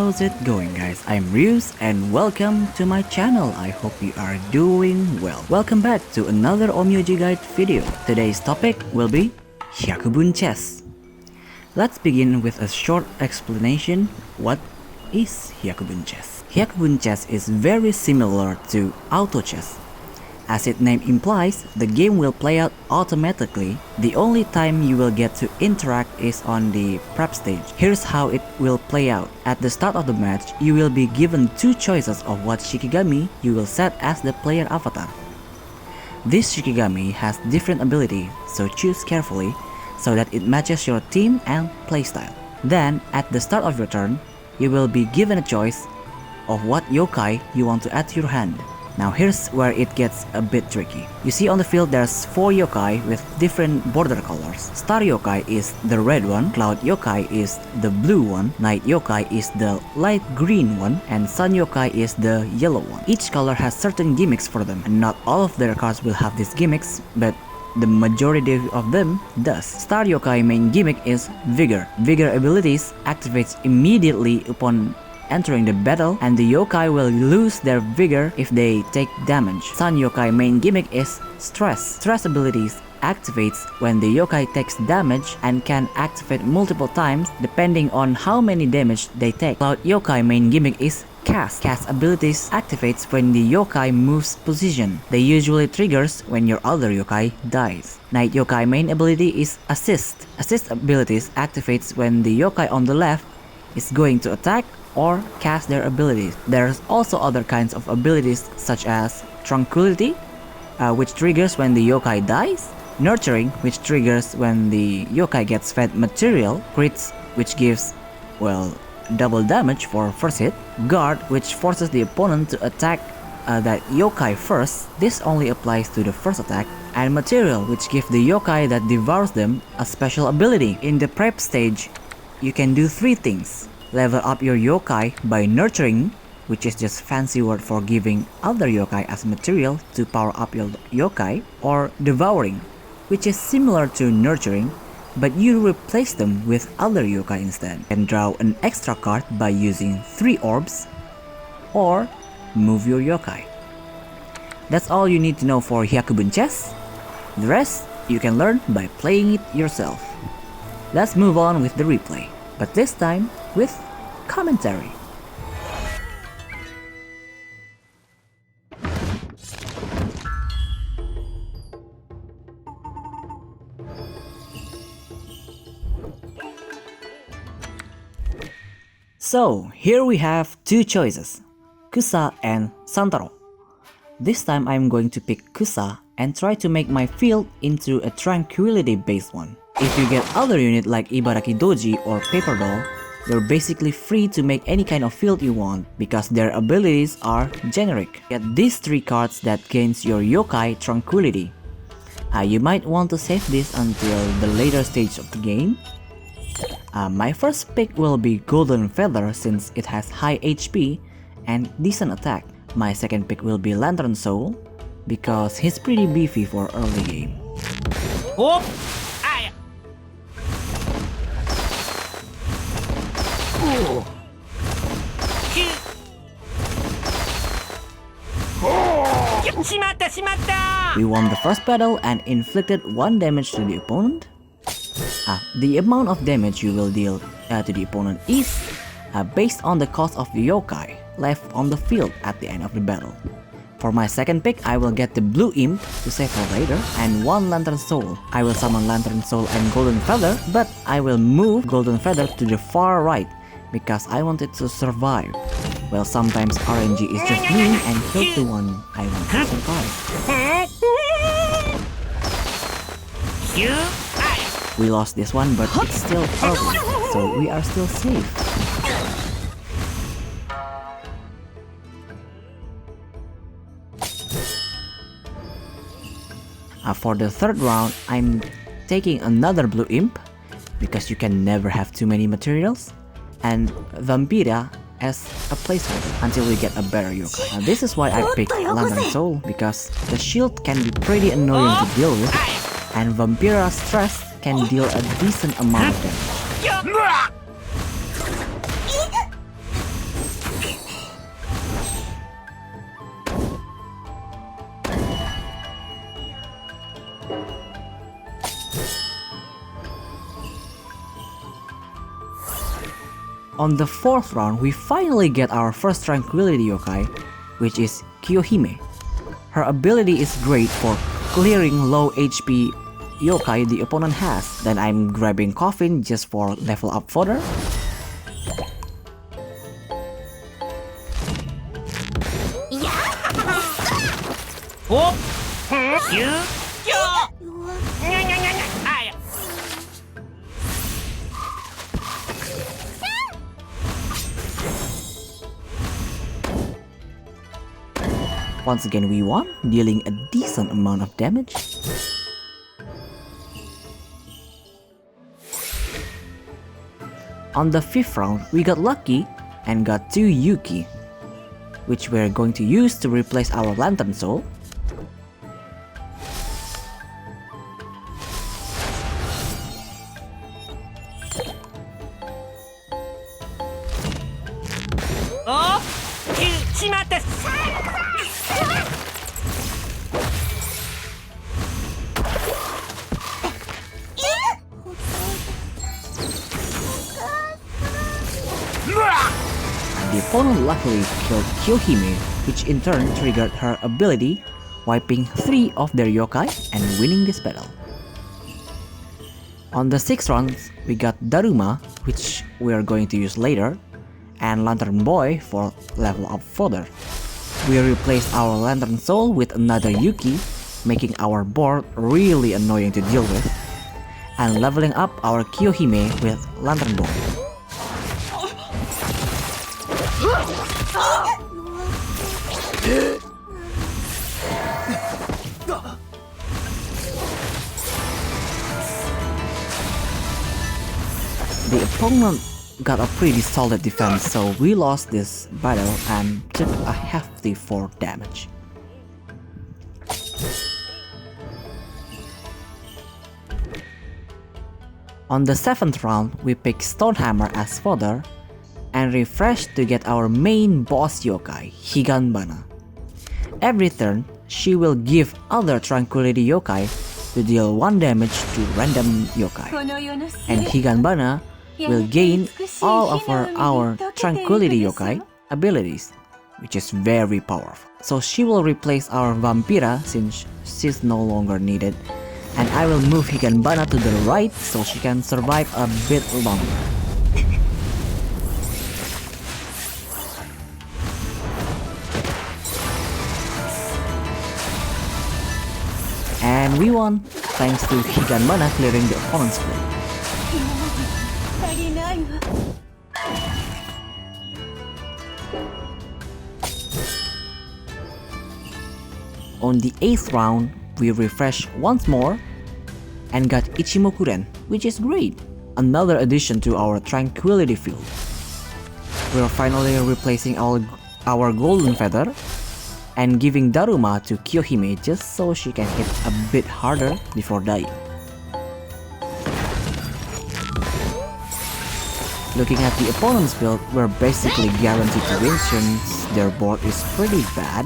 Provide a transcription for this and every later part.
How's it going, guys? I'm Ryus and welcome to my channel. I hope you are doing well. Welcome back to another Onmyoji guide video. Today's topic will be Hyakubun Chess. Let's begin with a short explanation. What is Hyakubun Chess? Hyakubun Chess is very similar to auto chess. As its name implies, the game will play out automatically. The only time you will get to interact is on the prep stage. Here's how it will play out. At the start of the match, you will be given two choices of what Shikigami you will set as the player avatar. This Shikigami has different abilities, so choose carefully so that it matches your team and playstyle. Then, at the start of your turn, you will be given a choice of what yokai you want to add to your hand. Now here's where it gets a bit tricky. You see on the field there's 4 yokai with different border colors. Star yokai is the red one, Cloud yokai is the blue one, Night yokai is the light green one, and Sun yokai is the yellow one. Each color has certain gimmicks for them, and not all of their cards will have these gimmicks, but the majority of them does. Star yokai main gimmick is Vigor. Vigor abilities activates immediately upon entering the battle, and the yokai will lose their vigor if they take damage. Sun yokai main gimmick is Stress. Stress abilities activates when the yokai takes damage and can activate multiple times depending on how many damage they take. Cloud yokai main gimmick is Cast. Cast abilities activates when the yokai moves position. They usually triggers when your other yokai dies. Night yokai main ability is Assist. Assist abilities activates when the yokai on the left is going to attack or cast their abilities. There's also other kinds of abilities such as Tranquility, which triggers when the yokai dies, Nurturing, which triggers when the yokai gets fed material, Crits, which gives, well, double damage for first hit, Guard, which forces the opponent to attack that yokai first. This only applies to the first attack, and Material, which gives the yokai that devours them a special ability. In the prep stage, you can do 3 things. Level up your yokai by Nurturing, which is just fancy word for giving other yokai as material to power up your yokai, or Devouring, which is similar to Nurturing, but you replace them with other yokai instead. You can draw an extra card by using 3 orbs, or move your yokai. That's all you need to know for Hyakubun Chess. The rest you can learn by playing it yourself. Let's move on with the replay, but this time with commentary. So here we have 2 choices, Kusa and Santaro. This time I'm going to pick Kusa and try to make my field into a tranquility based one. If you get other unit like Ibaraki Doji or Paper Doll, you're basically free to make any kind of field you want because their abilities are generic. Get these 3 cards that gains your yokai Tranquility. You might want to save this until the later stage of the game. My first pick will be Golden Feather since it has high HP and decent attack. My second pick will be Lantern Soul because he's pretty beefy for early game. Oh! We won the first battle and inflicted 1 damage to the opponent. The amount of damage you will deal to the opponent is based on the cost of the yokai left on the field at the end of the battle. For my second pick, I will get the Blue Imp to save for later and 1 Lantern Soul. I will summon Lantern Soul and Golden Feather, but I will move Golden Feather to the far right because I want it to survive. Well, sometimes RNG is just mean and kill the one I want to survive. We lost this one, but it's still early, so we are still safe. For the third round, I'm taking another Blue Imp because you can never have too many materials, and Vampira as a placeholder until we get a better yokai. Now this is why I picked Lantern Soul because the shield can be pretty annoying to deal with, and Vampira Stress can deal a decent amount of damage. On the 4th round, we finally get our first Tranquility Yokai, which is Kiyohime. Her ability is great for clearing low HP yokai the opponent has. Then I'm grabbing Coffin just for level up further. Once again we won, dealing a decent amount of damage. On the 5th round, we got lucky and got 2 Yuki, which we're going to use to replace our Lantern Soul. The opponent luckily killed Kiyohime, which in turn triggered her ability, wiping 3 of their yokai and winning this battle. On the 6th round, we got Daruma, which we are going to use later, and Lantern Boy for level up further. We replaced our Lantern Soul with another Yuki, making our board really annoying to deal with, and leveling up our Kiyohime with Lantern Boy. The opponent got a pretty solid defense, so we lost this battle and took a hefty 4 damage. On the 7th round, we picked Stonehammer as fodder and refreshed to get our main boss yokai, Higanbana. Every turn, she will give other Tranquility yokai to deal 1 damage to random yokai, and Higanbana will gain all of our Tranquility yokai abilities, which is very powerful. So she will replace our Vampira since she's no longer needed, and I will move Higanbana to the right so she can survive a bit longer. And we won, thanks to Higanbana clearing the opponent's field. On the 8th round, we refreshed once more and got Ichimokuren, which is great, another addition to our Tranquility field. We are finally replacing our Golden Feather and giving Daruma to Kiyohime just so she can hit a bit harder before dying. Looking at the opponent's build, we're basically guaranteed to win since their board is pretty bad.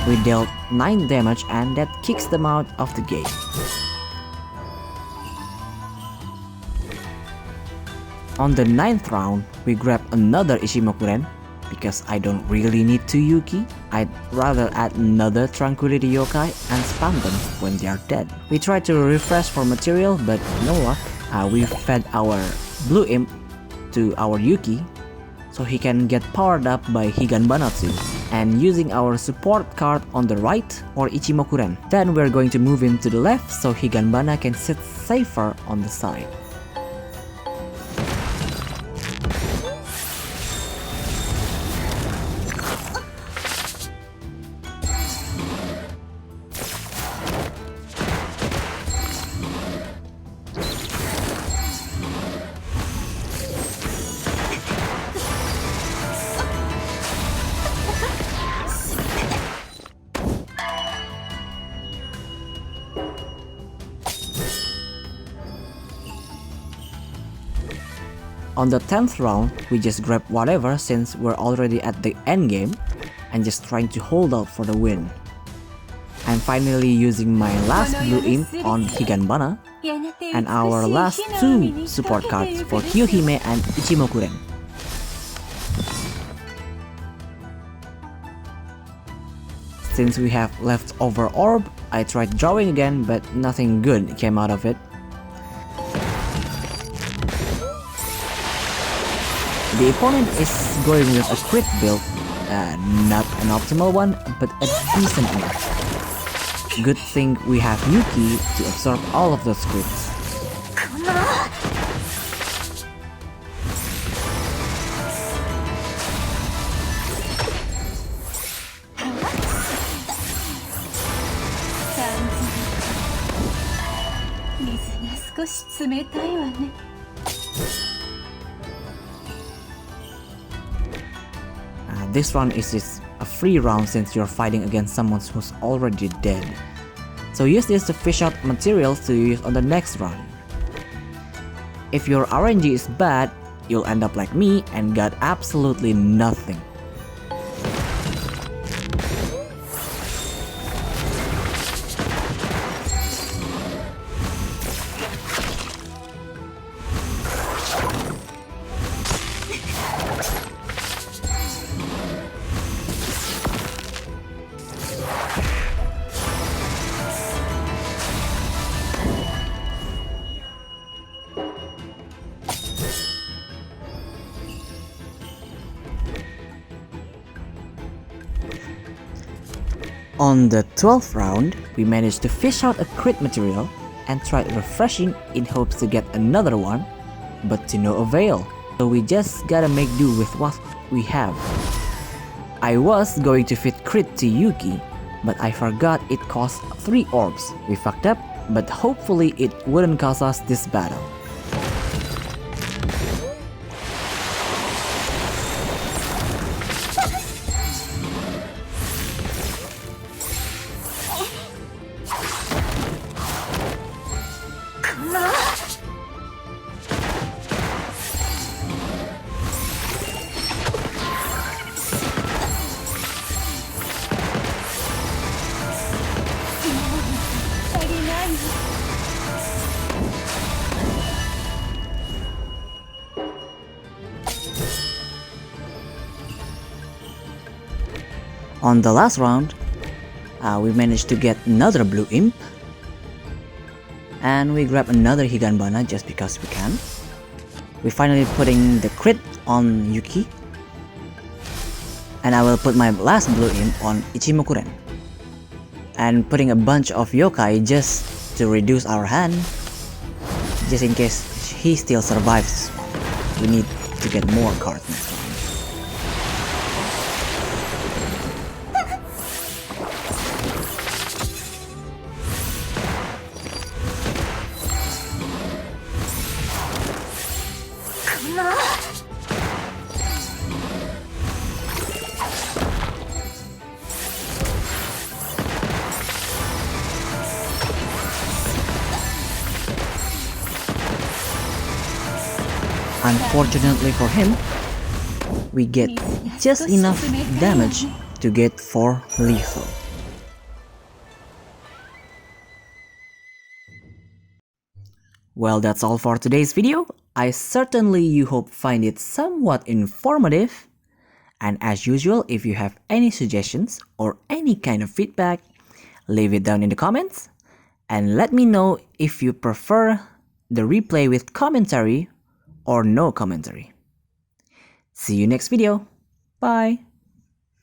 We dealt 9 damage and that kicks them out of the game. On the 9th round, we grabbed another Ichimokuren because I don't really need 2 Yuki. I'd rather add another Tranquility yokai and spam them when they are dead. We tried to refresh for material but no luck. We fed our Blue Imp to our Yuki so he can get powered up by Higanbana too, and using our support card on the right for Ichimokuren. Then we're going to move him to the left so Higanbana can sit safer on the side. On the 10th round, we just grab whatever since we're already at the end game and just trying to hold out for the win. I'm finally using my last blue imp on Higanbana and our last 2 support cards for Kiyohime and Ichimokuren. Since we have leftover orb, I tried drawing again but nothing good came out of it. The opponent is going with a crit build, not an optimal one, but a decent one. Good thing we have Yuki to absorb all of those crits. This round is just a free round since you're fighting against someone who's already dead. So use this to fish out materials to use on the next round. If your RNG is bad, you'll end up like me and got absolutely nothing. On the 12th round, we managed to fish out a crit material and tried refreshing in hopes to get another one, but to no avail. So we just gotta make do with what we have. I was going to fit crit to Yuki, but I forgot it cost 3 orbs. We fucked up, but hopefully it wouldn't cost us this battle. On the last round, we managed to get another blue imp, and we grab another Higanbana just because we can. We finally putting the crit on Yuki, and I will put my last blue imp on Ichimokuren, and putting a bunch of yokai just to reduce our hand, just in case he still survives. We need to get more cards next time. Unfortunately for him, we get just enough damage to get 4 lethal. Well, that's all for today's video. I certainly hope find it somewhat informative. And as usual, if you have any suggestions or any kind of feedback, leave it down in the comments. And let me know if you prefer the replay with commentary or no commentary. See you next video. Bye.